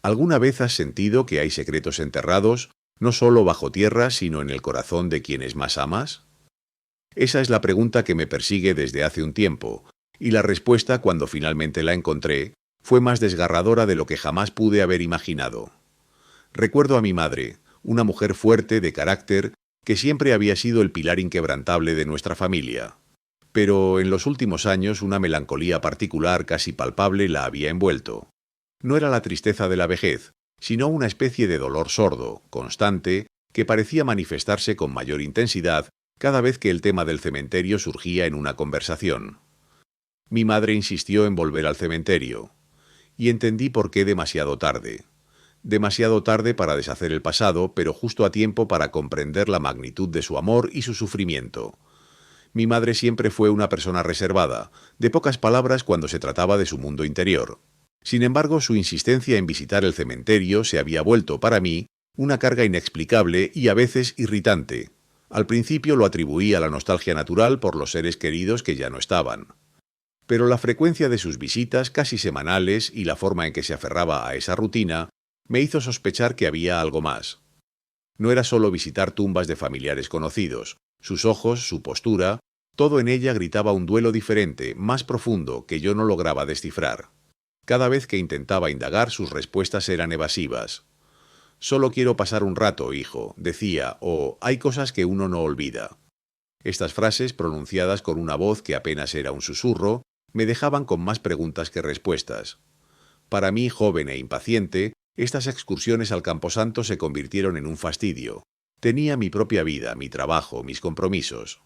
¿Alguna vez has sentido que hay secretos enterrados, no solo bajo tierra, sino en el corazón de quienes más amas? Esa es la pregunta que me persigue desde hace un tiempo, y la respuesta, cuando finalmente la encontré, fue más desgarradora de lo que jamás pude haber imaginado. Recuerdo a mi madre, una mujer fuerte, de carácter, que siempre había sido el pilar inquebrantable de nuestra familia. Pero en los últimos años una melancolía particular, casi palpable, la había envuelto. No era la tristeza de la vejez, sino una especie de dolor sordo, constante, que parecía manifestarse con mayor intensidad cada vez que el tema del cementerio surgía en una conversación. Mi madre insistió en volver al cementerio, y entendí por qué demasiado tarde. Demasiado tarde para deshacer el pasado, pero justo a tiempo para comprender la magnitud de su amor y su sufrimiento. Mi madre siempre fue una persona reservada, de pocas palabras cuando se trataba de su mundo interior. Sin embargo, su insistencia en visitar el cementerio se había vuelto, para mí, una carga inexplicable y a veces irritante. Al principio lo atribuí a la nostalgia natural por los seres queridos que ya no estaban. Pero la frecuencia de sus visitas, casi semanales, y la forma en que se aferraba a esa rutina, me hizo sospechar que había algo más. No era solo visitar tumbas de familiares conocidos. Sus ojos, su postura, todo en ella gritaba un duelo diferente, más profundo, que yo no lograba descifrar. Cada vez que intentaba indagar, sus respuestas eran evasivas. «Solo quiero pasar un rato, hijo», decía, o «hay cosas que uno no olvida». Estas frases, pronunciadas con una voz que apenas era un susurro, me dejaban con más preguntas que respuestas. Para mí, joven e impaciente, estas excursiones al camposanto se convirtieron en un fastidio. Tenía mi propia vida, mi trabajo, mis compromisos.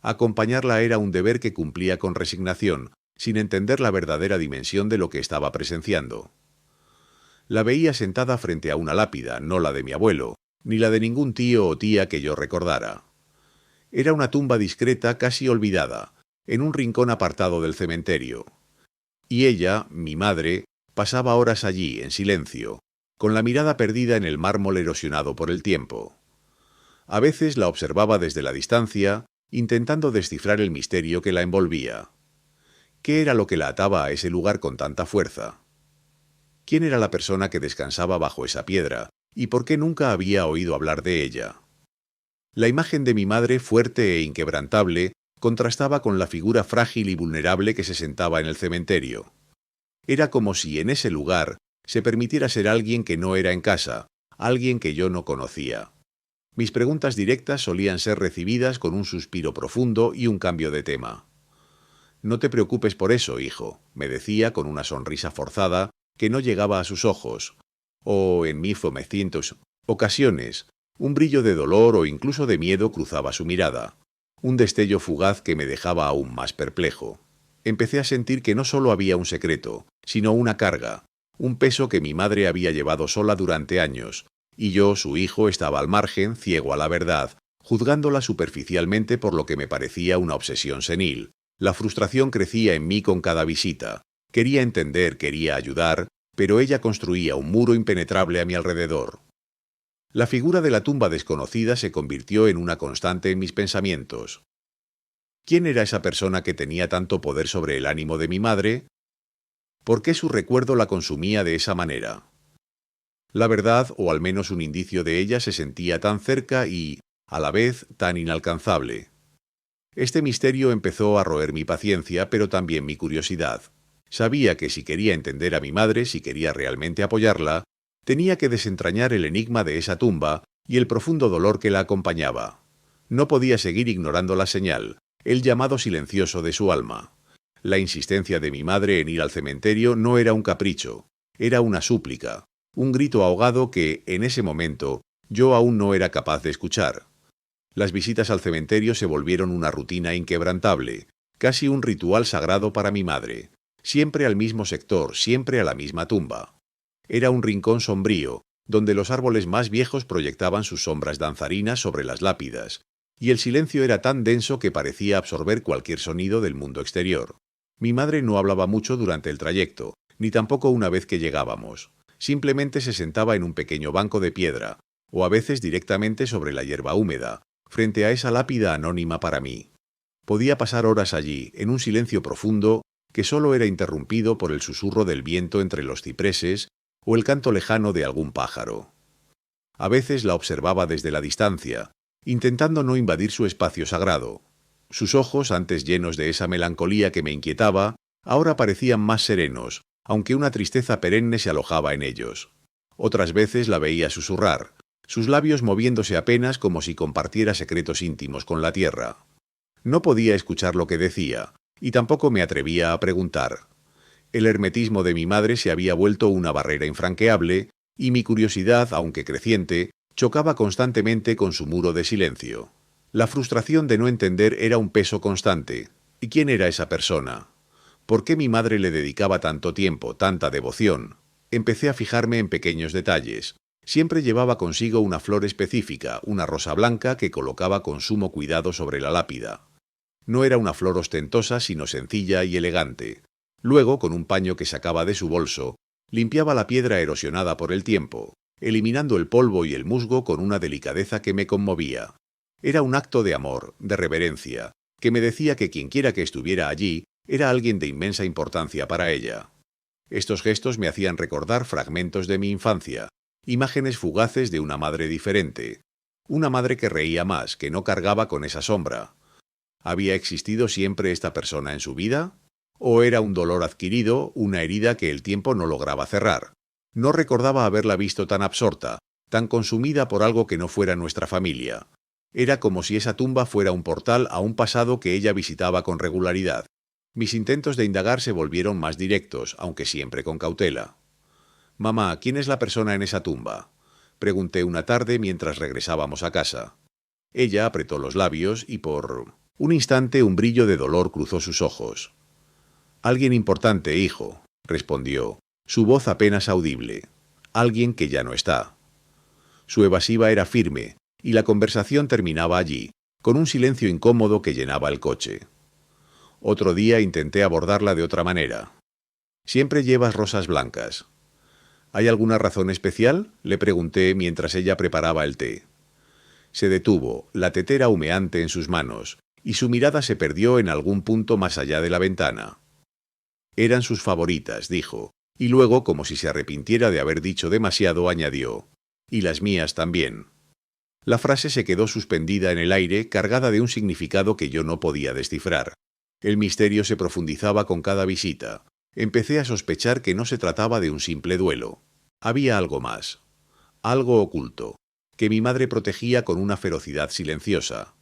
Acompañarla era un deber que cumplía con resignación, sin entender la verdadera dimensión de lo que estaba presenciando. La veía sentada frente a una lápida, no la de mi abuelo, ni la de ningún tío o tía que yo recordara. Era una tumba discreta, casi olvidada, en un rincón apartado del cementerio. Y ella, mi madre, pasaba horas allí, en silencio, con la mirada perdida en el mármol erosionado por el tiempo. A veces la observaba desde la distancia, intentando descifrar el misterio que la envolvía. ¿Qué era lo que la ataba a ese lugar con tanta fuerza? ¿Quién era la persona que descansaba bajo esa piedra, y por qué nunca había oído hablar de ella? La imagen de mi madre, fuerte e inquebrantable, contrastaba con la figura frágil y vulnerable que se sentaba en el cementerio. Era como si en ese lugar se permitiera ser alguien que no era en casa, alguien que yo no conocía. Mis preguntas directas solían ser recibidas con un suspiro profundo y un cambio de tema. «No te preocupes por eso, hijo», me decía con una sonrisa forzada que no llegaba a sus ojos, o en 1900 ocasiones, un brillo de dolor o incluso de miedo cruzaba su mirada, un destello fugaz que me dejaba aún más perplejo. Empecé a sentir que no solo había un secreto, sino una carga, un peso que mi madre había llevado sola durante años, y yo, su hijo, estaba al margen, ciego a la verdad, juzgándola superficialmente por lo que me parecía una obsesión senil. La frustración crecía en mí con cada visita. Quería entender, quería ayudar, pero ella construía un muro impenetrable a mi alrededor. La figura de la tumba desconocida se convirtió en una constante en mis pensamientos. ¿Quién era esa persona que tenía tanto poder sobre el ánimo de mi madre? ¿Por qué su recuerdo la consumía de esa manera? La verdad, o al menos un indicio de ella, se sentía tan cerca y, a la vez, tan inalcanzable. Este misterio empezó a roer mi paciencia, pero también mi curiosidad. Sabía que si quería entender a mi madre, si quería realmente apoyarla, tenía que desentrañar el enigma de esa tumba y el profundo dolor que la acompañaba. No podía seguir ignorando la señal, el llamado silencioso de su alma. La insistencia de mi madre en ir al cementerio no era un capricho, era una súplica, un grito ahogado que, en ese momento, yo aún no era capaz de escuchar. Las visitas al cementerio se volvieron una rutina inquebrantable, casi un ritual sagrado para mi madre. Siempre al mismo sector, siempre a la misma tumba. Era un rincón sombrío, donde los árboles más viejos proyectaban sus sombras danzarinas sobre las lápidas, y el silencio era tan denso que parecía absorber cualquier sonido del mundo exterior. Mi madre no hablaba mucho durante el trayecto, ni tampoco una vez que llegábamos. Simplemente se sentaba en un pequeño banco de piedra, o a veces directamente sobre la hierba húmeda, frente a esa lápida anónima para mí. Podía pasar horas allí, en un silencio profundo, que solo era interrumpido por el susurro del viento entre los cipreses o el canto lejano de algún pájaro. A veces la observaba desde la distancia, intentando no invadir su espacio sagrado. Sus ojos, antes llenos de esa melancolía que me inquietaba, ahora parecían más serenos, aunque una tristeza perenne se alojaba en ellos. Otras veces la veía susurrar, sus labios moviéndose apenas como si compartiera secretos íntimos con la tierra. No podía escuchar lo que decía, y tampoco me atrevía a preguntar. El hermetismo de mi madre se había vuelto una barrera infranqueable, y mi curiosidad, aunque creciente, chocaba constantemente con su muro de silencio. La frustración de no entender era un peso constante. ¿Y quién era esa persona? ¿Por qué mi madre le dedicaba tanto tiempo, tanta devoción? Empecé a fijarme en pequeños detalles. Siempre llevaba consigo una flor específica, una rosa blanca que colocaba con sumo cuidado sobre la lápida. No era una flor ostentosa, sino sencilla y elegante. Luego, con un paño que sacaba de su bolso, limpiaba la piedra erosionada por el tiempo, eliminando el polvo y el musgo con una delicadeza que me conmovía. Era un acto de amor, de reverencia, que me decía que quienquiera que estuviera allí era alguien de inmensa importancia para ella. Estos gestos me hacían recordar fragmentos de mi infancia, imágenes fugaces de una madre diferente, una madre que reía más, que no cargaba con esa sombra. ¿Había existido siempre esta persona en su vida? ¿O era un dolor adquirido, una herida que el tiempo no lograba cerrar? No recordaba haberla visto tan absorta, tan consumida por algo que no fuera nuestra familia. Era como si esa tumba fuera un portal a un pasado que ella visitaba con regularidad. Mis intentos de indagar se volvieron más directos, aunque siempre con cautela. «Mamá, ¿quién es la persona en esa tumba?», pregunté una tarde mientras regresábamos a casa. Ella apretó los labios y por un instante un brillo de dolor cruzó sus ojos. «Alguien importante, hijo», respondió, su voz apenas audible. «Alguien que ya no está». Su evasiva era firme, y la conversación terminaba allí, con un silencio incómodo que llenaba el coche. Otro día intenté abordarla de otra manera. «Siempre llevas rosas blancas». «¿Hay alguna razón especial?», le pregunté mientras ella preparaba el té. Se detuvo, la tetera humeante en sus manos, y su mirada se perdió en algún punto más allá de la ventana. «Eran sus favoritas», dijo, y luego, como si se arrepintiera de haber dicho demasiado, añadió, «y las mías también». La frase se quedó suspendida en el aire, cargada de un significado que yo no podía descifrar. El misterio se profundizaba con cada visita. Empecé a sospechar que no se trataba de un simple duelo. Había algo más, algo oculto, que mi madre protegía con una ferocidad silenciosa.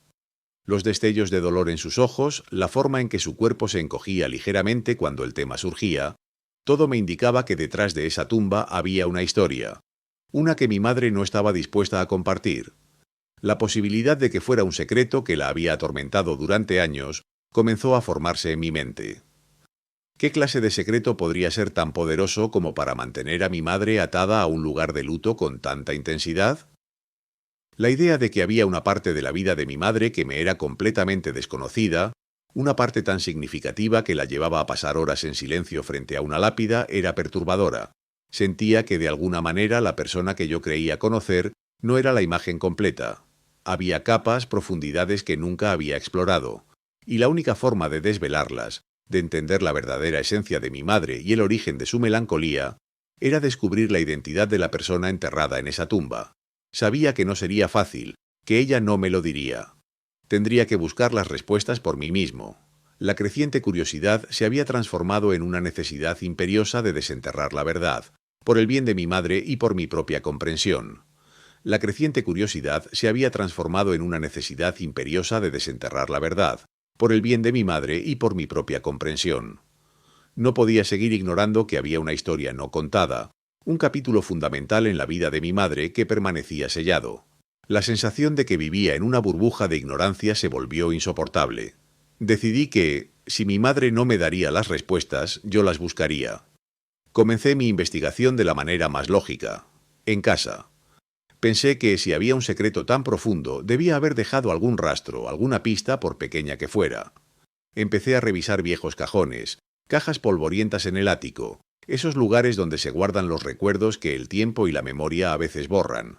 Los destellos de dolor en sus ojos, la forma en que su cuerpo se encogía ligeramente cuando el tema surgía, todo me indicaba que detrás de esa tumba había una historia, una que mi madre no estaba dispuesta a compartir. La posibilidad de que fuera un secreto que la había atormentado durante años comenzó a formarse en mi mente. ¿Qué clase de secreto podría ser tan poderoso como para mantener a mi madre atada a un lugar de luto con tanta intensidad? La idea de que había una parte de la vida de mi madre que me era completamente desconocida, una parte tan significativa que la llevaba a pasar horas en silencio frente a una lápida, era perturbadora. Sentía que de alguna manera la persona que yo creía conocer no era la imagen completa. Había capas, profundidades que nunca había explorado, y la única forma de desvelarlas, de entender la verdadera esencia de mi madre y el origen de su melancolía, era descubrir la identidad de la persona enterrada en esa tumba. Sabía que no sería fácil, que ella no me lo diría. Tendría que buscar las respuestas por mí mismo. La creciente curiosidad se había transformado en una necesidad imperiosa de desenterrar la verdad, por el bien de mi madre y por mi propia comprensión. La creciente curiosidad se había transformado en una necesidad imperiosa de desenterrar la verdad, por el bien de mi madre y por mi propia comprensión. No podía seguir ignorando que había una historia no contada, un capítulo fundamental en la vida de mi madre que permanecía sellado. La sensación de que vivía en una burbuja de ignorancia se volvió insoportable. Decidí que, si mi madre no me daría las respuestas, yo las buscaría. Comencé mi investigación de la manera más lógica, en casa. Pensé que si había un secreto tan profundo, debía haber dejado algún rastro, alguna pista, por pequeña que fuera. Empecé a revisar viejos cajones, cajas polvorientas en el ático, esos lugares donde se guardan los recuerdos que el tiempo y la memoria a veces borran.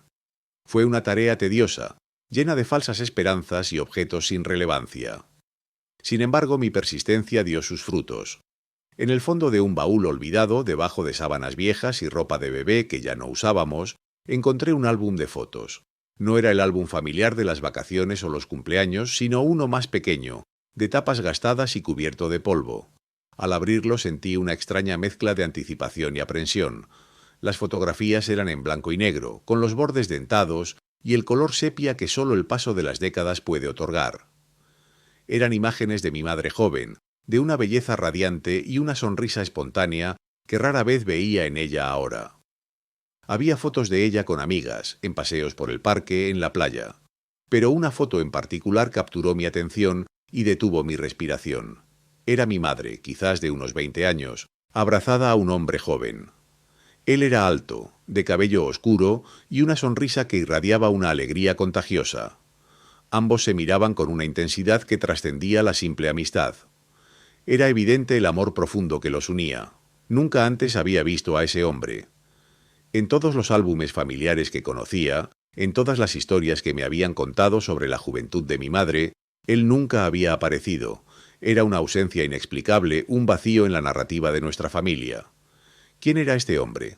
Fue una tarea tediosa, llena de falsas esperanzas y objetos sin relevancia. Sin embargo, mi persistencia dio sus frutos. En el fondo de un baúl olvidado, debajo de sábanas viejas y ropa de bebé que ya no usábamos, encontré un álbum de fotos. No era el álbum familiar de las vacaciones o los cumpleaños, sino uno más pequeño, de tapas gastadas y cubierto de polvo. Al abrirlo sentí una extraña mezcla de anticipación y aprensión. Las fotografías eran en blanco y negro, con los bordes dentados y el color sepia que solo el paso de las décadas puede otorgar. Eran imágenes de mi madre joven, de una belleza radiante y una sonrisa espontánea que rara vez veía en ella ahora. Había fotos de ella con amigas, en paseos por el parque, en la playa. Pero una foto en particular capturó mi atención y detuvo mi respiración. Era mi madre, quizás de unos 20 años, abrazada a un hombre joven. Él era alto, de cabello oscuro y una sonrisa que irradiaba una alegría contagiosa. Ambos se miraban con una intensidad que trascendía la simple amistad. Era evidente el amor profundo que los unía. Nunca antes había visto a ese hombre. En todos los álbumes familiares que conocía, en todas las historias que me habían contado sobre la juventud de mi madre, él nunca había aparecido. Era una ausencia inexplicable, un vacío en la narrativa de nuestra familia. ¿Quién era este hombre?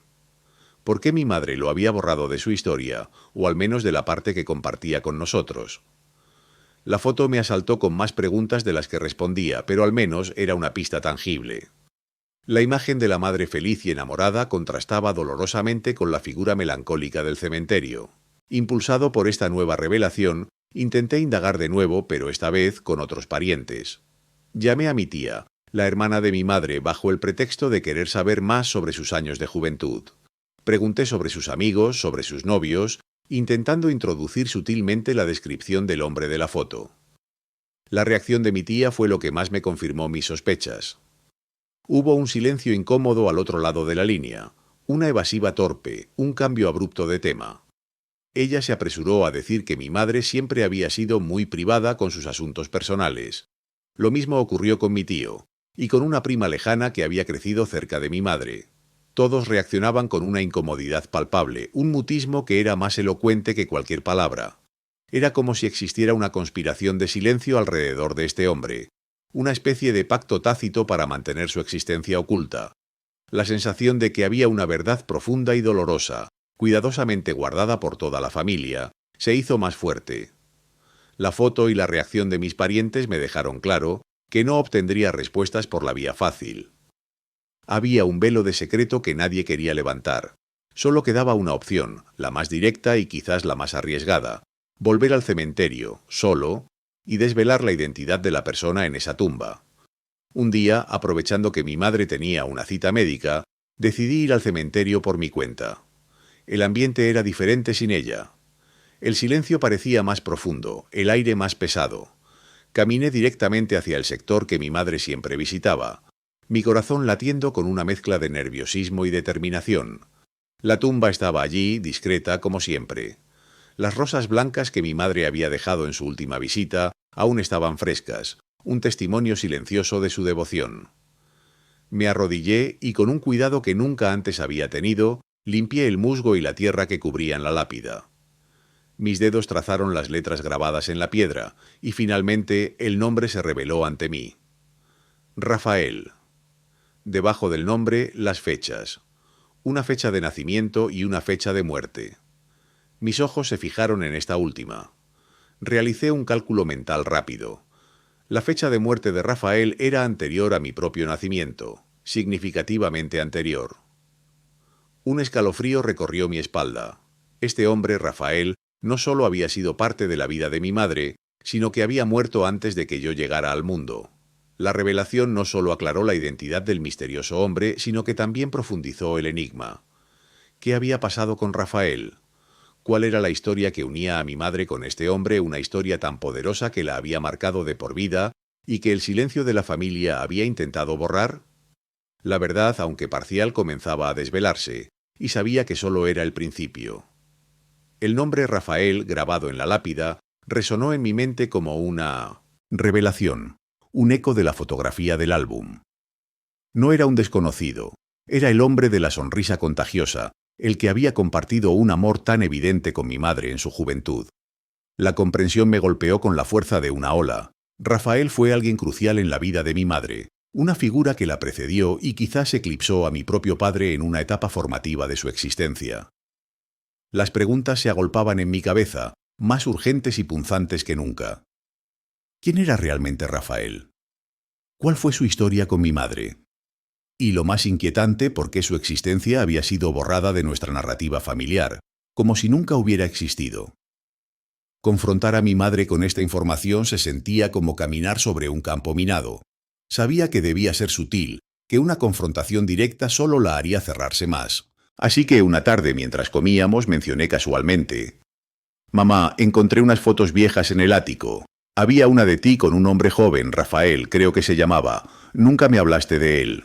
¿Por qué mi madre lo había borrado de su historia, o al menos de la parte que compartía con nosotros? La foto me asaltó con más preguntas de las que respondía, pero al menos era una pista tangible. La imagen de la madre feliz y enamorada contrastaba dolorosamente con la figura melancólica del cementerio. Impulsado por esta nueva revelación, intenté indagar de nuevo, pero esta vez con otros parientes. Llamé a mi tía, la hermana de mi madre, bajo el pretexto de querer saber más sobre sus años de juventud. Pregunté sobre sus amigos, sobre sus novios, intentando introducir sutilmente la descripción del hombre de la foto. La reacción de mi tía fue lo que más me confirmó mis sospechas. Hubo un silencio incómodo al otro lado de la línea, una evasiva torpe, un cambio abrupto de tema. Ella se apresuró a decir que mi madre siempre había sido muy privada con sus asuntos personales. Lo mismo ocurrió con mi tío, y con una prima lejana que había crecido cerca de mi madre. Todos reaccionaban con una incomodidad palpable, un mutismo que era más elocuente que cualquier palabra. Era como si existiera una conspiración de silencio alrededor de este hombre, una especie de pacto tácito para mantener su existencia oculta. La sensación de que había una verdad profunda y dolorosa, cuidadosamente guardada por toda la familia, se hizo más fuerte. La foto y la reacción de mis parientes me dejaron claro que no obtendría respuestas por la vía fácil. Había un velo de secreto que nadie quería levantar. Solo quedaba una opción, la más directa y quizás la más arriesgada: volver al cementerio, solo, y desvelar la identidad de la persona en esa tumba. Un día, aprovechando que mi madre tenía una cita médica, decidí ir al cementerio por mi cuenta. El ambiente era diferente sin ella. El silencio parecía más profundo, el aire más pesado. Caminé directamente hacia el sector que mi madre siempre visitaba, mi corazón latiendo con una mezcla de nerviosismo y determinación. La tumba estaba allí, discreta como siempre. Las rosas blancas que mi madre había dejado en su última visita aún estaban frescas, un testimonio silencioso de su devoción. Me arrodillé y con un cuidado que nunca antes había tenido, limpié el musgo y la tierra que cubrían la lápida. Mis dedos trazaron las letras grabadas en la piedra, y finalmente el nombre se reveló ante mí. Rafael. Debajo del nombre, las fechas. Una fecha de nacimiento y una fecha de muerte. Mis ojos se fijaron en esta última. Realicé un cálculo mental rápido. La fecha de muerte de Rafael era anterior a mi propio nacimiento, significativamente anterior. Un escalofrío recorrió mi espalda. Este hombre, Rafael, no solo había sido parte de la vida de mi madre, sino que había muerto antes de que yo llegara al mundo. La revelación no solo aclaró la identidad del misterioso hombre, sino que también profundizó el enigma. ¿Qué había pasado con Rafael? ¿Cuál era la historia que unía a mi madre con este hombre, una historia tan poderosa que la había marcado de por vida y que el silencio de la familia había intentado borrar? La verdad, aunque parcial, comenzaba a desvelarse, y sabía que solo era el principio. El nombre Rafael, grabado en la lápida, resonó en mi mente como una revelación, un eco de la fotografía del álbum. No era un desconocido, era el hombre de la sonrisa contagiosa, el que había compartido un amor tan evidente con mi madre en su juventud. La comprensión me golpeó con la fuerza de una ola. Rafael fue alguien crucial en la vida de mi madre, Una figura que la precedió y quizás eclipsó a mi propio padre en una etapa formativa de su existencia. Las preguntas se agolpaban en mi cabeza, más urgentes y punzantes que nunca. ¿Quién era realmente Rafael? ¿Cuál fue su historia con mi madre? Y lo más inquietante, por qué su existencia había sido borrada de nuestra narrativa familiar, como si nunca hubiera existido. Confrontar a mi madre con esta información se sentía como caminar sobre un campo minado. Sabía que debía ser sutil, que una confrontación directa solo la haría cerrarse más. Así que una tarde, mientras comíamos, mencioné casualmente: «Mamá, encontré unas fotos viejas en el ático. Había una de ti con un hombre joven, Rafael, creo que se llamaba. Nunca me hablaste de él».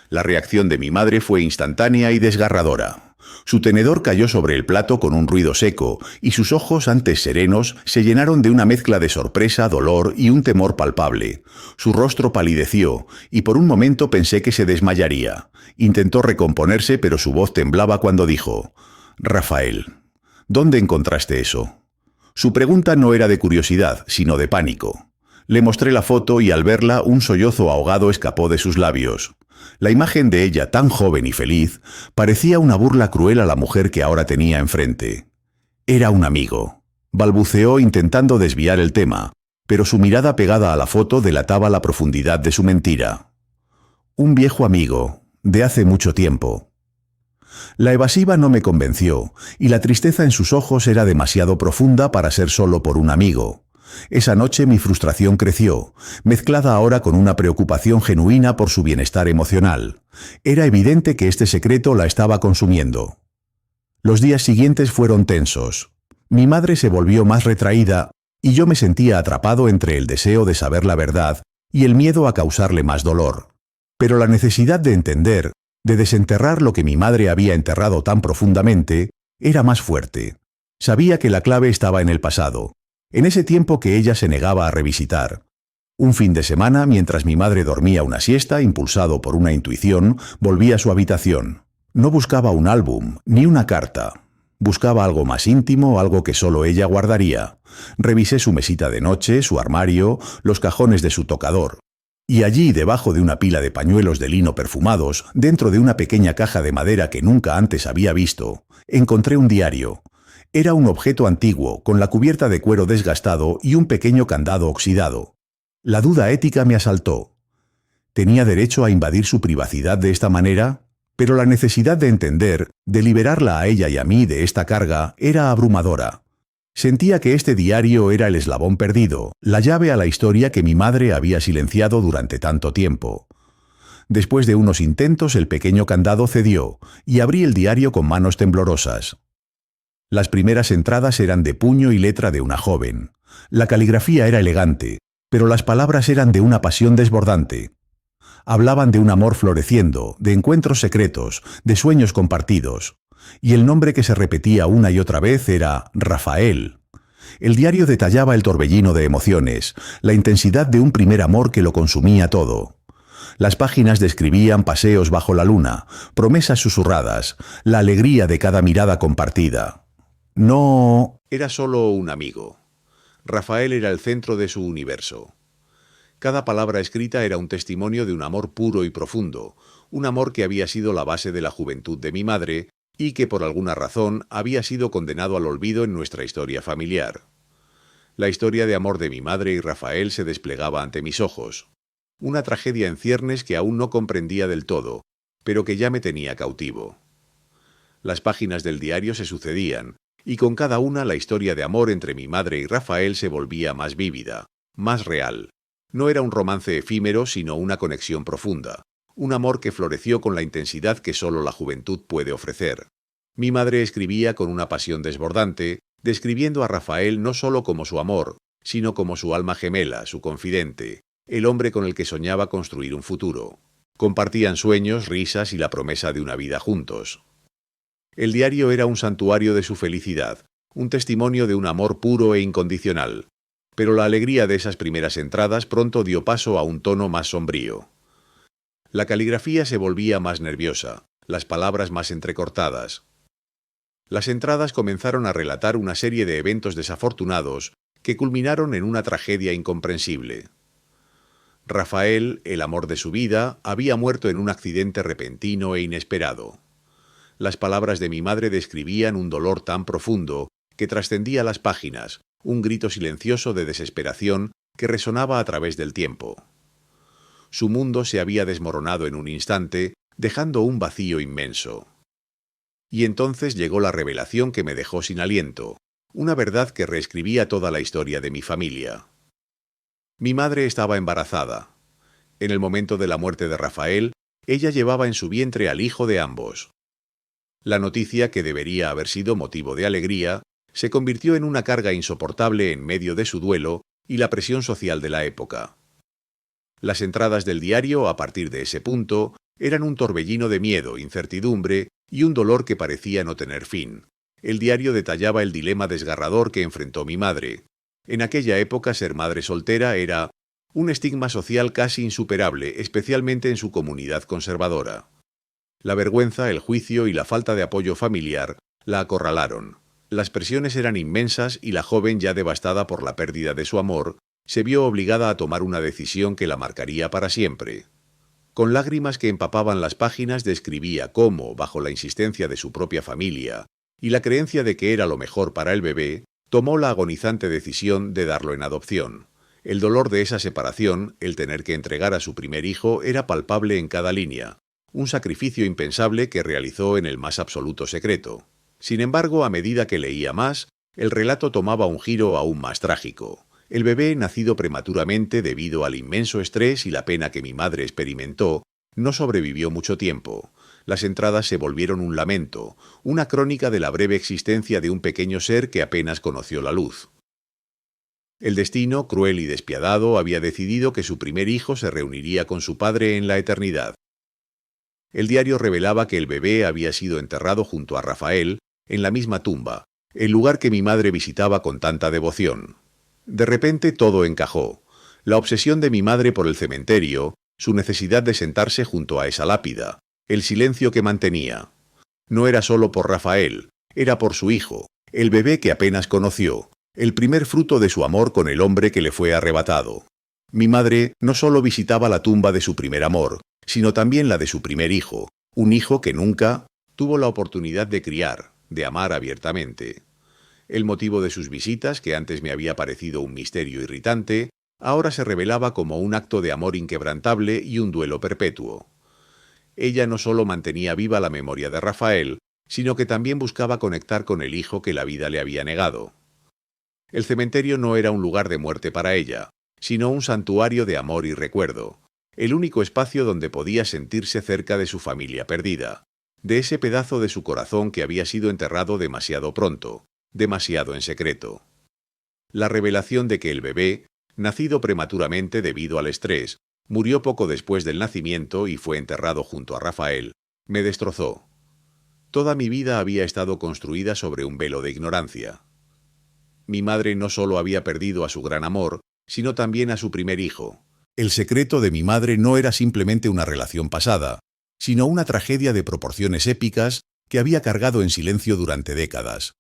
La reacción de mi madre fue instantánea y desgarradora. Su tenedor cayó sobre el plato con un ruido seco, y sus ojos, antes serenos, se llenaron de una mezcla de sorpresa, dolor y un temor palpable. Su rostro palideció, y por un momento pensé que se desmayaría. Intentó recomponerse, pero su voz temblaba cuando dijo: «Rafael, ¿dónde encontraste eso?». Su pregunta no era de curiosidad, sino de pánico. Le mostré la foto y al verla un sollozo ahogado escapó de sus labios. La imagen de ella, tan joven y feliz, parecía una burla cruel a la mujer que ahora tenía enfrente. «Era un amigo», balbuceó intentando desviar el tema, pero su mirada pegada a la foto delataba la profundidad de su mentira. «Un viejo amigo, de hace mucho tiempo». La evasiva no me convenció, y la tristeza en sus ojos era demasiado profunda para ser solo por un amigo. Esa noche mi frustración creció, mezclada ahora con una preocupación genuina por su bienestar emocional. Era evidente que este secreto la estaba consumiendo. Los días siguientes fueron tensos. Mi madre se volvió más retraída, y yo me sentía atrapado entre el deseo de saber la verdad y el miedo a causarle más dolor. Pero la necesidad de entender, de desenterrar lo que mi madre había enterrado tan profundamente, era más fuerte. Sabía que la clave estaba en el pasado, en ese tiempo que ella se negaba a revisitar. Un fin de semana, mientras mi madre dormía una siesta, impulsado por una intuición, volví a su habitación. No buscaba un álbum, ni una carta. Buscaba algo más íntimo, algo que solo ella guardaría. Revisé su mesita de noche, su armario, los cajones de su tocador. Y allí, debajo de una pila de pañuelos de lino perfumados, dentro de una pequeña caja de madera que nunca antes había visto, encontré un diario. Era un objeto antiguo, con la cubierta de cuero desgastado y un pequeño candado oxidado. La duda ética me asaltó. ¿Tenía derecho a invadir su privacidad de esta manera? Pero la necesidad de entender, de liberarla a ella y a mí de esta carga, era abrumadora. Sentía que este diario era el eslabón perdido, la llave a la historia que mi madre había silenciado durante tanto tiempo. Después de unos intentos, el pequeño candado cedió, y abrí el diario con manos temblorosas. Las primeras entradas eran de puño y letra de una joven. La caligrafía era elegante, pero las palabras eran de una pasión desbordante. Hablaban de un amor floreciendo, de encuentros secretos, de sueños compartidos. Y el nombre que se repetía una y otra vez era Rafael. El diario detallaba el torbellino de emociones, la intensidad de un primer amor que lo consumía todo. Las páginas describían paseos bajo la luna, promesas susurradas, la alegría de cada mirada compartida. No era solo un amigo. Rafael era el centro de su universo. Cada palabra escrita era un testimonio de un amor puro y profundo, un amor que había sido la base de la juventud de mi madre y que por alguna razón había sido condenado al olvido en nuestra historia familiar. La historia de amor de mi madre y Rafael se desplegaba ante mis ojos. Una tragedia en ciernes que aún no comprendía del todo, pero que ya me tenía cautivo. Las páginas del diario se sucedían, y con cada una la historia de amor entre mi madre y Rafael se volvía más vívida, más real. No era un romance efímero, sino una conexión profunda, un amor que floreció con la intensidad que solo la juventud puede ofrecer. Mi madre escribía con una pasión desbordante, describiendo a Rafael no solo como su amor, sino como su alma gemela, su confidente, el hombre con el que soñaba construir un futuro. Compartían sueños, risas y la promesa de una vida juntos. El diario era un santuario de su felicidad, un testimonio de un amor puro e incondicional. Pero la alegría de esas primeras entradas pronto dio paso a un tono más sombrío. La caligrafía se volvía más nerviosa, las palabras más entrecortadas. Las entradas comenzaron a relatar una serie de eventos desafortunados que culminaron en una tragedia incomprensible. Rafael, el amor de su vida, había muerto en un accidente repentino e inesperado. Las palabras de mi madre describían un dolor tan profundo que trascendía las páginas, un grito silencioso de desesperación que resonaba a través del tiempo. Su mundo se había desmoronado en un instante, dejando un vacío inmenso. Y entonces llegó la revelación que me dejó sin aliento, una verdad que reescribía toda la historia de mi familia. Mi madre estaba embarazada. En el momento de la muerte de Rafael, ella llevaba en su vientre al hijo de ambos. La noticia, que debería haber sido motivo de alegría, se convirtió en una carga insoportable en medio de su duelo y la presión social de la época. Las entradas del diario, a partir de ese punto, eran un torbellino de miedo, incertidumbre y un dolor que parecía no tener fin. El diario detallaba el dilema desgarrador que enfrentó mi madre. En aquella época ser madre soltera era un estigma social casi insuperable, especialmente en su comunidad conservadora. La vergüenza, el juicio y la falta de apoyo familiar la acorralaron. Las presiones eran inmensas y la joven, ya devastada por la pérdida de su amor, se vio obligada a tomar una decisión que la marcaría para siempre. Con lágrimas que empapaban las páginas describía cómo, bajo la insistencia de su propia familia y la creencia de que era lo mejor para el bebé, tomó la agonizante decisión de darlo en adopción. El dolor de esa separación, el tener que entregar a su primer hijo, era palpable en cada línea, un sacrificio impensable que realizó en el más absoluto secreto. Sin embargo, a medida que leía más, el relato tomaba un giro aún más trágico. El bebé, nacido prematuramente debido al inmenso estrés y la pena que mi madre experimentó, no sobrevivió mucho tiempo. Las entradas se volvieron un lamento, una crónica de la breve existencia de un pequeño ser que apenas conoció la luz. El destino, cruel y despiadado, había decidido que su primer hijo se reuniría con su padre en la eternidad. El diario revelaba que el bebé había sido enterrado junto a Rafael, en la misma tumba, el lugar que mi madre visitaba con tanta devoción. De repente todo encajó. La obsesión de mi madre por el cementerio, su necesidad de sentarse junto a esa lápida, el silencio que mantenía. No era solo por Rafael, era por su hijo, el bebé que apenas conoció, el primer fruto de su amor con el hombre que le fue arrebatado. Mi madre no solo visitaba la tumba de su primer amor, sino también la de su primer hijo, un hijo que nunca tuvo la oportunidad de criar, de amar abiertamente. El motivo de sus visitas, que antes me había parecido un misterio irritante, ahora se revelaba como un acto de amor inquebrantable y un duelo perpetuo. Ella no solo mantenía viva la memoria de Rafael, sino que también buscaba conectar con el hijo que la vida le había negado. El cementerio no era un lugar de muerte para ella, sino un santuario de amor y recuerdo, el único espacio donde podía sentirse cerca de su familia perdida, de ese pedazo de su corazón que había sido enterrado demasiado pronto, demasiado en secreto. La revelación de que el bebé, nacido prematuramente debido al estrés, murió poco después del nacimiento y fue enterrado junto a Rafael, me destrozó. Toda mi vida había estado construida sobre un velo de ignorancia. Mi madre no solo había perdido a su gran amor, sino también a su primer hijo. El secreto de mi madre no era simplemente una relación pasada, sino una tragedia de proporciones épicas que había cargado en silencio durante décadas.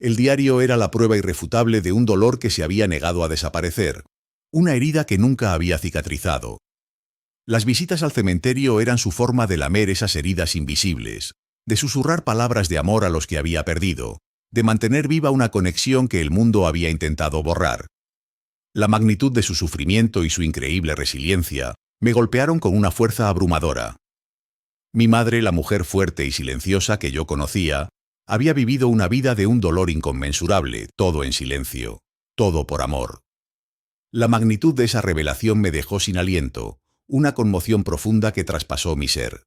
El diario era la prueba irrefutable de un dolor que se había negado a desaparecer, una herida que nunca había cicatrizado. Las visitas al cementerio eran su forma de lamer esas heridas invisibles, de susurrar palabras de amor a los que había perdido, de mantener viva una conexión que el mundo había intentado borrar. La magnitud de su sufrimiento y su increíble resiliencia me golpearon con una fuerza abrumadora. Mi madre, la mujer fuerte y silenciosa que yo conocía, había vivido una vida de un dolor inconmensurable, todo en silencio, todo por amor. La magnitud de esa revelación me dejó sin aliento, una conmoción profunda que traspasó mi ser.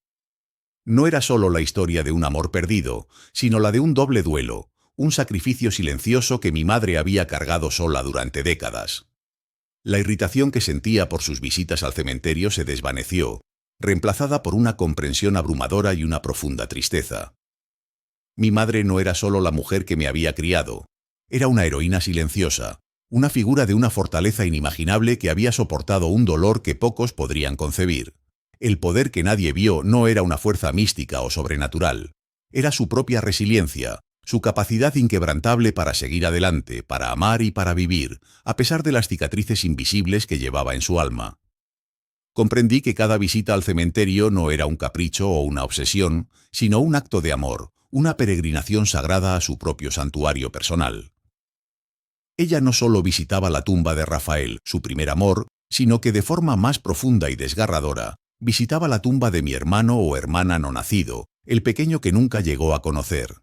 No era solo la historia de un amor perdido, sino la de un doble duelo, un sacrificio silencioso que mi madre había cargado sola durante décadas. La irritación que sentía por sus visitas al cementerio se desvaneció, reemplazada por una comprensión abrumadora y una profunda tristeza. Mi madre no era solo la mujer que me había criado, era una heroína silenciosa, una figura de una fortaleza inimaginable que había soportado un dolor que pocos podrían concebir. El poder que nadie vio no era una fuerza mística o sobrenatural, era su propia resiliencia, su capacidad inquebrantable para seguir adelante, para amar y para vivir, a pesar de las cicatrices invisibles que llevaba en su alma. Comprendí que cada visita al cementerio no era un capricho o una obsesión, sino un acto de amor, una peregrinación sagrada a su propio santuario personal. Ella no solo visitaba la tumba de Rafael, su primer amor, sino que de forma más profunda y desgarradora, visitaba la tumba de mi hermano o hermana no nacido, el pequeño que nunca llegó a conocer.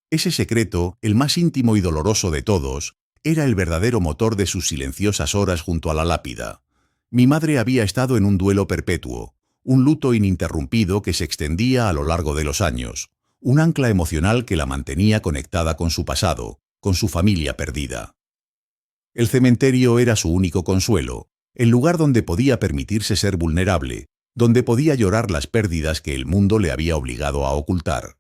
Ese secreto, el más íntimo y doloroso de todos, era el verdadero motor de sus silenciosas horas junto a la lápida. Mi madre había estado en un duelo perpetuo, un luto ininterrumpido que se extendía a lo largo de los años, un ancla emocional que la mantenía conectada con su pasado, con su familia perdida. El cementerio era su único consuelo, el lugar donde podía permitirse ser vulnerable, donde podía llorar las pérdidas que el mundo le había obligado a ocultar.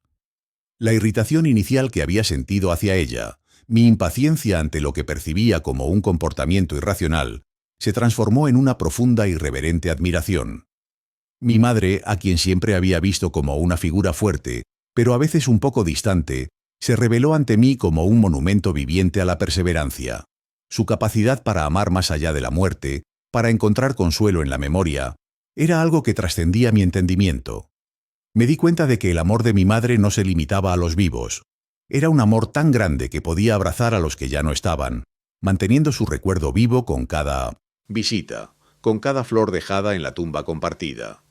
La irritación inicial que había sentido hacia ella, mi impaciencia ante lo que percibía como un comportamiento irracional, se transformó en una profunda y reverente admiración. Mi madre, a quien siempre había visto como una figura fuerte, pero a veces un poco distante, se reveló ante mí como un monumento viviente a la perseverancia. Su capacidad para amar más allá de la muerte, para encontrar consuelo en la memoria, era algo que trascendía mi entendimiento. Me di cuenta de que el amor de mi madre no se limitaba a los vivos. Era un amor tan grande que podía abrazar a los que ya no estaban, manteniendo su recuerdo vivo con cada visita, con cada flor dejada en la tumba compartida.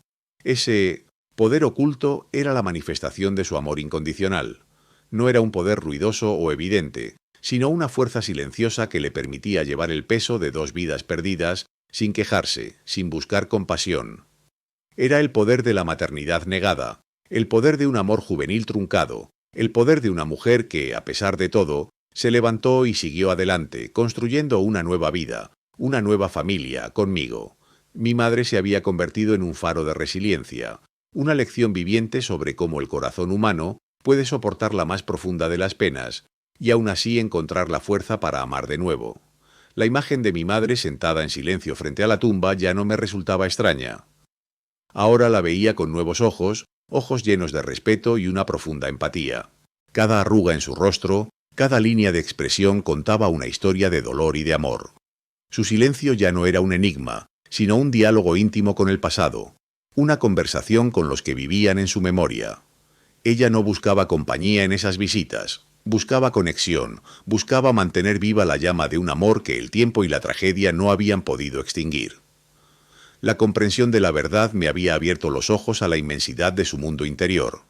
Ese poder oculto era la manifestación de su amor incondicional. No era un poder ruidoso o evidente, sino una fuerza silenciosa que le permitía llevar el peso de dos vidas perdidas sin quejarse, sin buscar compasión. Era el poder de la maternidad negada, el poder de un amor juvenil truncado, el poder de una mujer que, a pesar de todo, se levantó y siguió adelante, construyendo una nueva vida, una nueva familia, conmigo. Mi madre se había convertido en un faro de resiliencia, una lección viviente sobre cómo el corazón humano puede soportar la más profunda de las penas, y aún así encontrar la fuerza para amar de nuevo. La imagen de mi madre sentada en silencio frente a la tumba ya no me resultaba extraña. Ahora la veía con nuevos ojos, ojos llenos de respeto y una profunda empatía. Cada arruga en su rostro, cada línea de expresión contaba una historia de dolor y de amor. Su silencio ya no era un enigma, sino un diálogo íntimo con el pasado, una conversación con los que vivían en su memoria. Ella no buscaba compañía en esas visitas, buscaba conexión, buscaba mantener viva la llama de un amor que el tiempo y la tragedia no habían podido extinguir. La comprensión de la verdad me había abierto los ojos a la inmensidad de su mundo interior,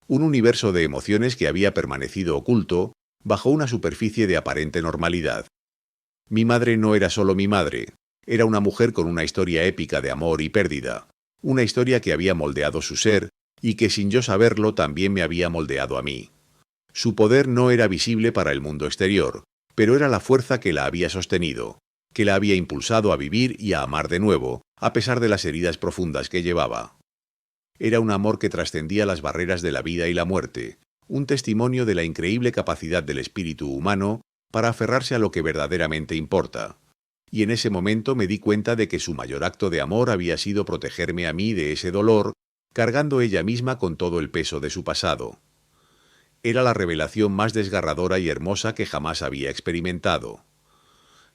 un universo de emociones que había permanecido oculto bajo una superficie de aparente normalidad. Mi madre no era solo mi madre, era una mujer con una historia épica de amor y pérdida, una historia que había moldeado su ser y que sin yo saberlo también me había moldeado a mí. Su poder no era visible para el mundo exterior, pero era la fuerza que la había sostenido, que la había impulsado a vivir y a amar de nuevo, a pesar de las heridas profundas que llevaba. Era un amor que trascendía las barreras de la vida y la muerte, un testimonio de la increíble capacidad del espíritu humano para aferrarse a lo que verdaderamente importa. Y en ese momento me di cuenta de que su mayor acto de amor había sido protegerme a mí de ese dolor, cargando ella misma con todo el peso de su pasado. Era la revelación más desgarradora y hermosa que jamás había experimentado.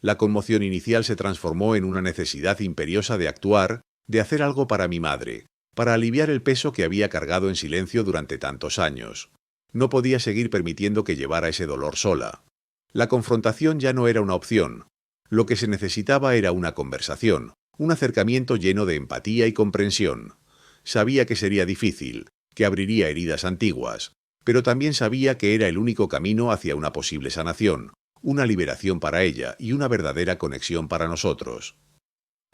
La conmoción inicial se transformó en una necesidad imperiosa de actuar, de hacer algo para mi madre, para aliviar el peso que había cargado en silencio durante tantos años. No podía seguir permitiendo que llevara ese dolor sola. La confrontación ya no era una opción. Lo que se necesitaba era una conversación, un acercamiento lleno de empatía y comprensión. Sabía que sería difícil, que abriría heridas antiguas, pero también sabía que era el único camino hacia una posible sanación, una liberación para ella y una verdadera conexión para nosotros.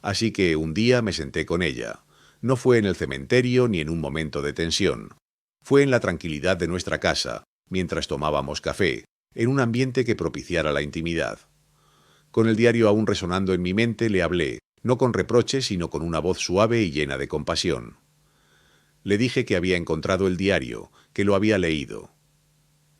Así que un día me senté con ella. No fue en el cementerio ni en un momento de tensión. Fue en la tranquilidad de nuestra casa, mientras tomábamos café, en un ambiente que propiciara la intimidad. Con el diario aún resonando en mi mente, le hablé, no con reproche, sino con una voz suave y llena de compasión. Le dije que había encontrado el diario, que lo había leído.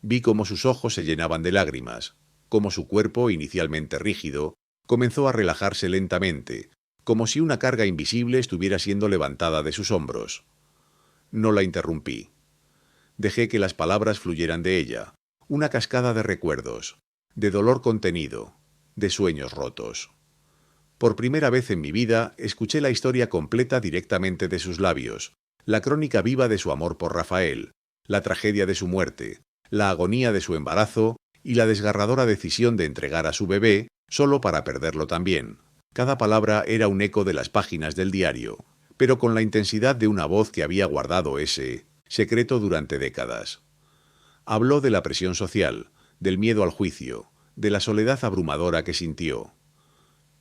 Vi cómo sus ojos se llenaban de lágrimas, cómo su cuerpo, inicialmente rígido, comenzó a relajarse lentamente, como si una carga invisible estuviera siendo levantada de sus hombros. No la interrumpí. Dejé que las palabras fluyeran de ella, una cascada de recuerdos, de dolor contenido, de sueños rotos. Por primera vez en mi vida, escuché la historia completa directamente de sus labios, la crónica viva de su amor por Rafael, la tragedia de su muerte, la agonía de su embarazo y la desgarradora decisión de entregar a su bebé solo para perderlo también. Cada palabra era un eco de las páginas del diario, pero con la intensidad de una voz que había guardado ese secreto durante décadas. Habló de la presión social, del miedo al juicio, de la soledad abrumadora que sintió.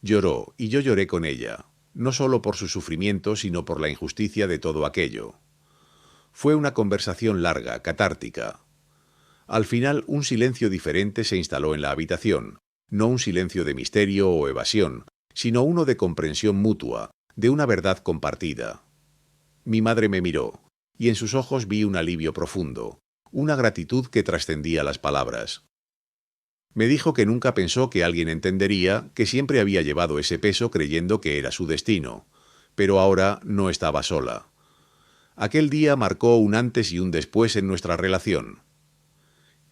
Lloró, y yo lloré con ella, no solo por su sufrimiento, sino por la injusticia de todo aquello. Fue una conversación larga, catártica. Al final, un silencio diferente se instaló en la habitación, no un silencio de misterio o evasión, sino uno de comprensión mutua, de una verdad compartida. Mi madre me miró, y en sus ojos vi un alivio profundo, una gratitud que trascendía las palabras. Me dijo que nunca pensó que alguien entendería que siempre había llevado ese peso creyendo que era su destino, pero ahora no estaba sola. Aquel día marcó un antes y un después en nuestra relación.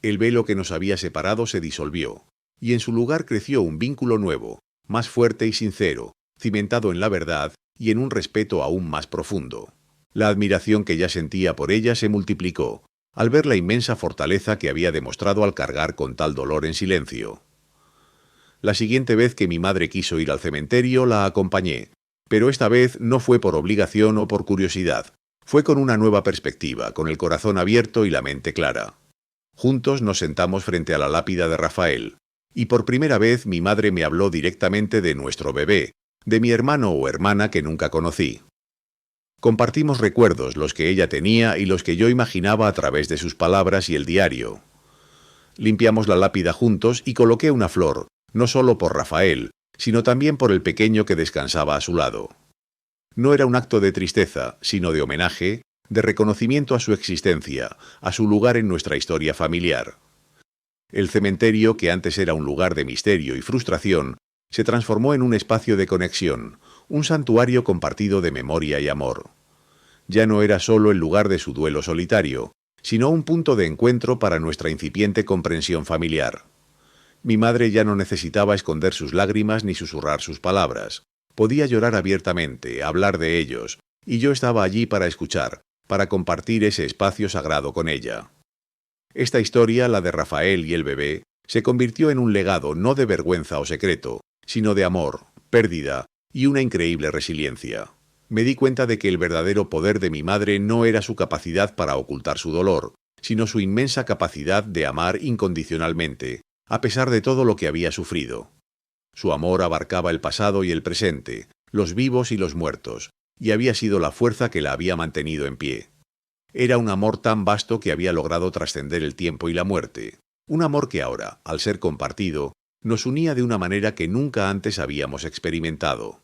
El velo que nos había separado se disolvió, y en su lugar creció un vínculo nuevo, más fuerte y sincero, cimentado en la verdad y en un respeto aún más profundo. La admiración que ya sentía por ella se multiplicó, al ver la inmensa fortaleza que había demostrado al cargar con tal dolor en silencio. La siguiente vez que mi madre quiso ir al cementerio, la acompañé, pero esta vez no fue por obligación o por curiosidad, fue con una nueva perspectiva, con el corazón abierto y la mente clara. Juntos nos sentamos frente a la lápida de Rafael, y por primera vez mi madre me habló directamente de nuestro bebé, de mi hermano o hermana que nunca conocí. Compartimos recuerdos, los que ella tenía y los que yo imaginaba a través de sus palabras y el diario. Limpiamos la lápida juntos y coloqué una flor, no solo por Rafael, sino también por el pequeño que descansaba a su lado. No era un acto de tristeza, sino de homenaje, de reconocimiento a su existencia, a su lugar en nuestra historia familiar. El cementerio, que antes era un lugar de misterio y frustración, se transformó en un espacio de conexión, un santuario compartido de memoria y amor. Ya no era solo el lugar de su duelo solitario, sino un punto de encuentro para nuestra incipiente comprensión familiar. Mi madre ya no necesitaba esconder sus lágrimas ni susurrar sus palabras. Podía llorar abiertamente, hablar de ellos, y yo estaba allí para escuchar, para compartir ese espacio sagrado con ella. Esta historia, la de Rafael y el bebé, se convirtió en un legado no de vergüenza o secreto, sino de amor, pérdida y una increíble resiliencia. Me di cuenta de que el verdadero poder de mi madre no era su capacidad para ocultar su dolor, sino su inmensa capacidad de amar incondicionalmente, a pesar de todo lo que había sufrido. Su amor abarcaba el pasado y el presente, los vivos y los muertos, y había sido la fuerza que la había mantenido en pie. Era un amor tan vasto que había logrado trascender el tiempo y la muerte, un amor que ahora, al ser compartido, nos unía de una manera que nunca antes habíamos experimentado.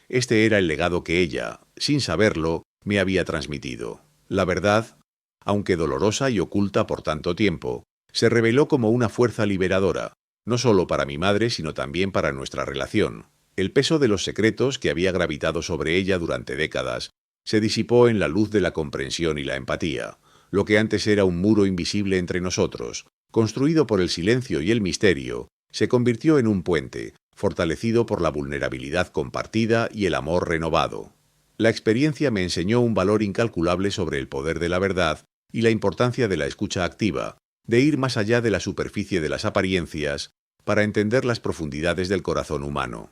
Este era el legado que ella, sin saberlo, me había transmitido. La verdad, aunque dolorosa y oculta por tanto tiempo, se reveló como una fuerza liberadora, no solo para mi madre, sino también para nuestra relación. El peso de los secretos que había gravitado sobre ella durante décadas se disipó en la luz de la comprensión y la empatía. Lo que antes era un muro invisible entre nosotros, construido por el silencio y el misterio, se convirtió en un puente, fortalecido por la vulnerabilidad compartida y el amor renovado. La experiencia me enseñó un valor incalculable sobre el poder de la verdad y la importancia de la escucha activa, de ir más allá de la superficie de las apariencias para entender las profundidades del corazón humano.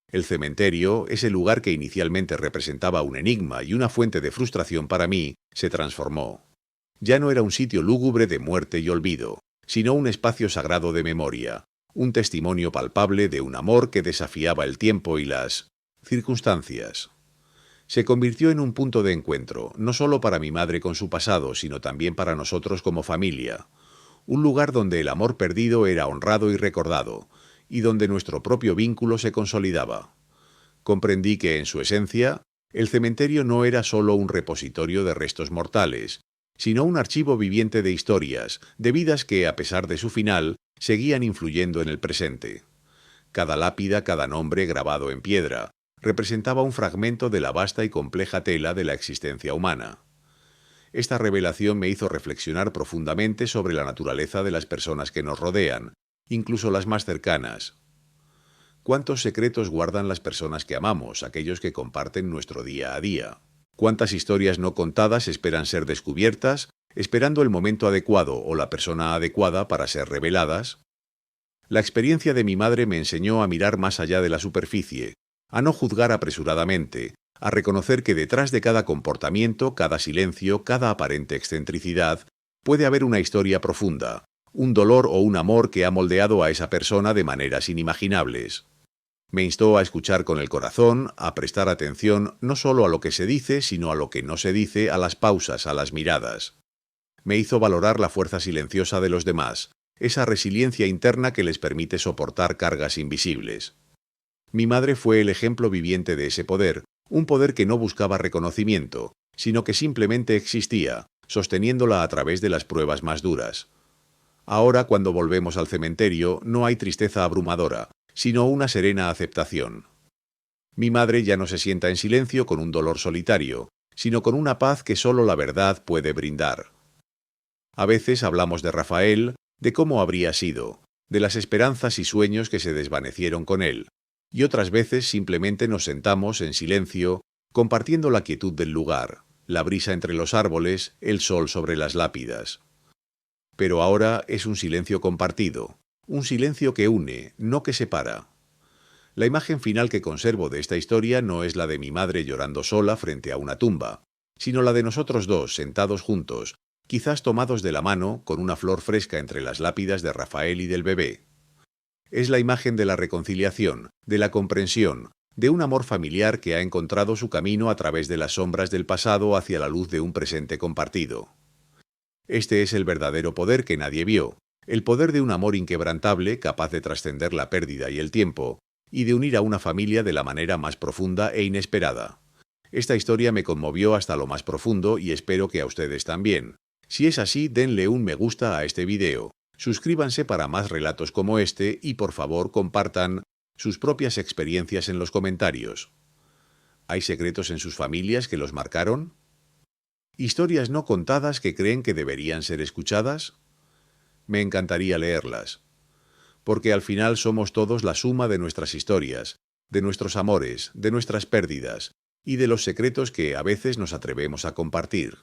El cementerio, ese lugar que inicialmente representaba un enigma y una fuente de frustración para mí, se transformó. Ya no era un sitio lúgubre de muerte y olvido, sino un espacio sagrado de memoria, un testimonio palpable de un amor que desafiaba el tiempo y las circunstancias. Se convirtió en un punto de encuentro, no solo para mi madre con su pasado, sino también para nosotros como familia. Un lugar donde el amor perdido era honrado y recordado, y donde nuestro propio vínculo se consolidaba. Comprendí que, en su esencia, el cementerio no era solo un repositorio de restos mortales, sino un archivo viviente de historias, de vidas que, a pesar de su final, seguían influyendo en el presente. Cada lápida, cada nombre grabado en piedra, representaba un fragmento de la vasta y compleja tela de la existencia humana. Esta revelación me hizo reflexionar profundamente sobre la naturaleza de las personas que nos rodean, incluso las más cercanas. ¿Cuántos secretos guardan las personas que amamos, aquellos que comparten nuestro día a día? ¿Cuántas historias no contadas esperan ser descubiertas, esperando el momento adecuado o la persona adecuada para ser reveladas? La experiencia de mi madre me enseñó a mirar más allá de la superficie, a no juzgar apresuradamente, a reconocer que detrás de cada comportamiento, cada silencio, cada aparente excentricidad, puede haber una historia profunda, un dolor o un amor que ha moldeado a esa persona de maneras inimaginables. Me instó a escuchar con el corazón, a prestar atención no solo a lo que se dice, sino a lo que no se dice, a las pausas, a las miradas. Me hizo valorar la fuerza silenciosa de los demás, esa resiliencia interna que les permite soportar cargas invisibles. Mi madre fue el ejemplo viviente de ese poder, un poder que no buscaba reconocimiento, sino que simplemente existía, sosteniéndola a través de las pruebas más duras. Ahora, cuando volvemos al cementerio, no hay tristeza abrumadora, sino una serena aceptación. Mi madre ya no se sienta en silencio con un dolor solitario, sino con una paz que solo la verdad puede brindar. A veces hablamos de Rafael, de cómo habría sido, de las esperanzas y sueños que se desvanecieron con él, y otras veces simplemente nos sentamos en silencio, compartiendo la quietud del lugar, la brisa entre los árboles, el sol sobre las lápidas. Pero ahora es un silencio compartido, un silencio que une, no que separa. La imagen final que conservo de esta historia no es la de mi madre llorando sola frente a una tumba, sino la de nosotros dos sentados juntos, quizás tomados de la mano, con una flor fresca entre las lápidas de Rafael y del bebé. Es la imagen de la reconciliación, de la comprensión, de un amor familiar que ha encontrado su camino a través de las sombras del pasado hacia la luz de un presente compartido. Este es el verdadero poder que nadie vio, el poder de un amor inquebrantable capaz de trascender la pérdida y el tiempo, y de unir a una familia de la manera más profunda e inesperada. Esta historia me conmovió hasta lo más profundo y espero que a ustedes también. Si es así, denle un me gusta a este video, suscríbanse para más relatos como este y por favor compartan sus propias experiencias en los comentarios. ¿Hay secretos en sus familias que los marcaron? ¿Historias no contadas que creen que deberían ser escuchadas? Me encantaría leerlas. Porque al final somos todos la suma de nuestras historias, de nuestros amores, de nuestras pérdidas y de los secretos que a veces nos atrevemos a compartir.